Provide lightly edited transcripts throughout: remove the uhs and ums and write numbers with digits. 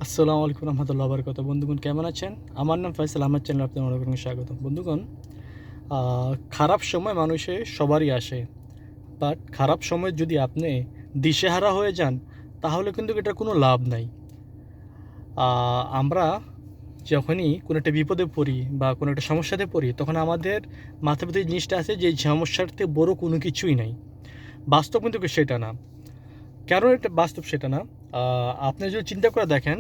আসসালামু আলাইকুম রহমতুল্লাহ বারকাত। বন্ধুগণ কেমন আছেন? আমার নাম ফয়সাল, আমার চ্যানেল আপনাদের অনেক অনেক স্বাগত। বন্ধুগণ, খারাপ সময় মানুষের সবারই আসে, বাট খারাপ সময় যদি আপনি দিশেহারা হয়ে যান তাহলে কিন্তু এটার কোনো লাভ নাই। আমরা যখনই কোনো একটা বিপদে পড়ি বা কোনো একটা সমস্যাতে পড়ি তখন আমাদের মাথার ভিতরে জিনিসটা আছে যে এই সমস্যার থেকে বড় কোনো কিছুই নাই। বাস্তব কিন্তু সেটা না। কেন এটা বাস্তব সেটা না? আপনি যদি চিন্তা করে দেখেন,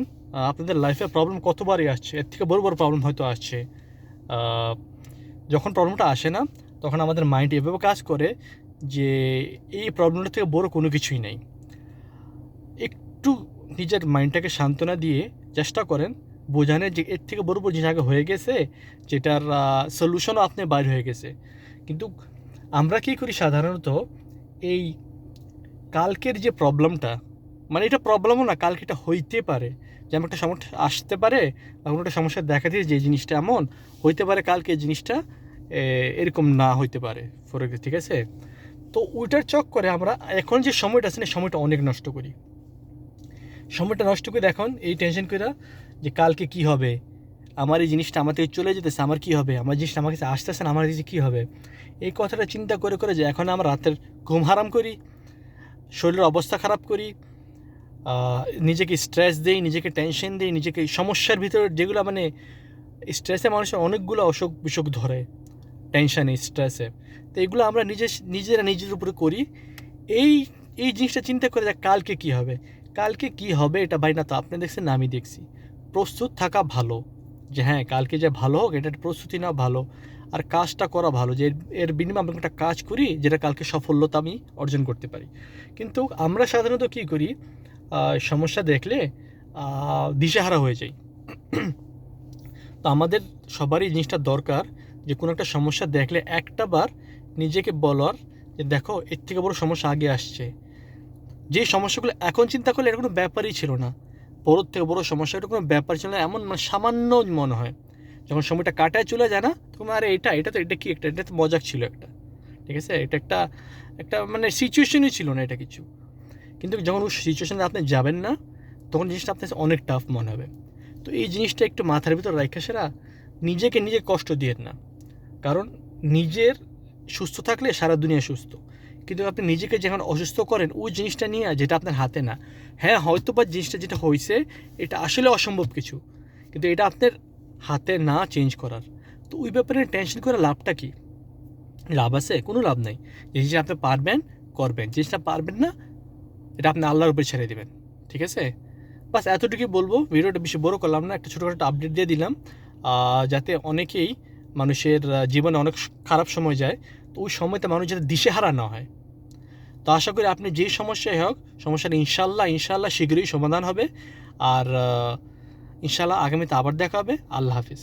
আপনাদের লাইফে প্রবলেম কতবারই আসছে, এর থেকে বড় বড় প্রবলেম হয়তো আসছে। আহ, যখন প্রবলেমটা আসে না তখন আমাদের মাইন্ড এভাবে কাজ করে যে এই প্রবলেমটা থেকে বড় কোনো কিছুই নেই। একটু নিজের মাইন্ডটাকে সান্ত্বনা দিয়ে চেষ্টা করেন বোঝানোর যে এর থেকে বড় বড় জিনিস আগে হয়ে গেছে, যেটার সলিউশনও আপনি বাইর হয়ে গেছে। কিন্তু আমরা কী করি সাধারণত, এই কালকের যে প্রবলেমটা, মানে এটা প্রবলেমও না, কালকে এটা হইতে পারে, যেমন একটা সমস্যা আসতে পারে বা কোনো একটা সমস্যা দেখা দিয়ে যে জিনিসটা এমন হইতে পারে কালকে এই জিনিসটা এরকম না হইতে পারে ফরে, ঠিক আছে? তো ওইটার চক্করে আমরা এখন যে সময়টা আছে না, সময়টা অনেক নষ্ট করি। সময়টা নষ্ট করে এখন এই টেনশন করে যে কালকে কি হবে, আমার এই জিনিসটা আমার থেকে চলে যেতেছে, আমার কি হবে, আমার জিনিসটা আমার কাছে আসতেছে না, আমার কাছে কী হবে, এই কথাটা চিন্তা করে করে যে এখন আমরা রাতের ঘুম হারাম করি, শরীরের অবস্থা খারাপ করি, নিজেকে স্ট্রেস দেই, নিজেকে টেনশন দিই, নিজেকে সমস্যার ভিতরে যেগুলো মানে স্ট্রেসে মানুষের অনেকগুলো অসুখ বিসুখ ধরে, টেনশানে, স্ট্রেসে। তো এগুলো আমরা নিজেরা নিজের উপরে করি। এই এই জিনিসটা চিন্তা করে যে কালকে কী হবে, কালকে কী হবে এটা ভাই না তো আপনি দেখছেন না আমি দেখছি। প্রস্তুত থাকা ভালো, যে হ্যাঁ কালকে যে ভালো হোক এটার প্রস্তুতি নেওয়া ভালো, আর কাজটা করা ভালো, যে এর বিনিময়ে আমি একটা কাজ করি যেটা কালকে সফলতা আমি অর্জন করতে পারি। কিন্তু আমরা সাধারণত কী করি, সমস্যা দেখলে দিশেহারা হয়ে যাই। তো আমাদের সবারই জিনিসটা দরকার যে কোনো একটা সমস্যা দেখলে একটা বার নিজেকে বলার যে দেখো এর থেকে বড় সমস্যা আগে আসছে, যে সমস্যাগুলো এখন চিন্তা করলে এটা কোনো ব্যাপারই ছিল না, বড় থেকে বড় সমস্যা এটা কোনো ব্যাপার ছিল না, এমন মানে সামান্য মনে হয়। যখন সময়টা কাটায় চলে যায় না তখন আরে এটা কি একটা, এটা তো মজাক ছিল একটা, ঠিক আছে, এটা একটা একটা মানে সিচুয়েশনই ছিল না এটা কিছু। কিন্তু যখন ওই সিচুয়েশনে আপনি যাবেন না তখন জিনিসটা আপনার কাছে অনেক টাফ মনে হবে। তো এই জিনিসটা একটু মাথার ভিতর রাখা সেরা, নিজেকে নিজে কষ্ট দিয়েন না। কারণ নিজের সুস্থ থাকলে সারা দুনিয়া সুস্থ, কিন্তু আপনি নিজেকে যখন অসুস্থ করেন ওই জিনিসটা নিয়ে যেটা আপনার হাতে না, হ্যাঁ হয়তো বা জিনিসটা যেটা হয়েছে এটা আসলে অসম্ভব কিছু, কিন্তু এটা আপনার হাতে না চেঞ্জ করার। তো ওই ব্যাপারে টেনশন করে লাভটা কী? লাভ আছে? কোনো লাভ নাই। যে জিনিসটা আপনি পারবেন করবেন, জিনিসটা পারবেন না এটা আপনি আল্লাহর উপরে ছেড়ে দেবেন, ঠিক আছে? বাস এতটুকুই বলবো, ভিডিওটা বেশি বড় করলাম না, একটা ছোটোখাটো আপডেট দিয়ে দিলাম, যাতে অনেকেই মানুষের জীবনে অনেক খারাপ সময় যায়, তো ওই সময়তে মানুষ যাতে দিশেহারা না হয়। তো আশা করি আপনি যেই সমস্যাই হোক, সমস্যাটা ইনশাল্লাহ ইনশাল্লাহ শীঘ্রই সমাধান হবে। আর ইনশাল্লাহ আগামীতে আবার দেখা হবে। আল্লাহ হাফিজ।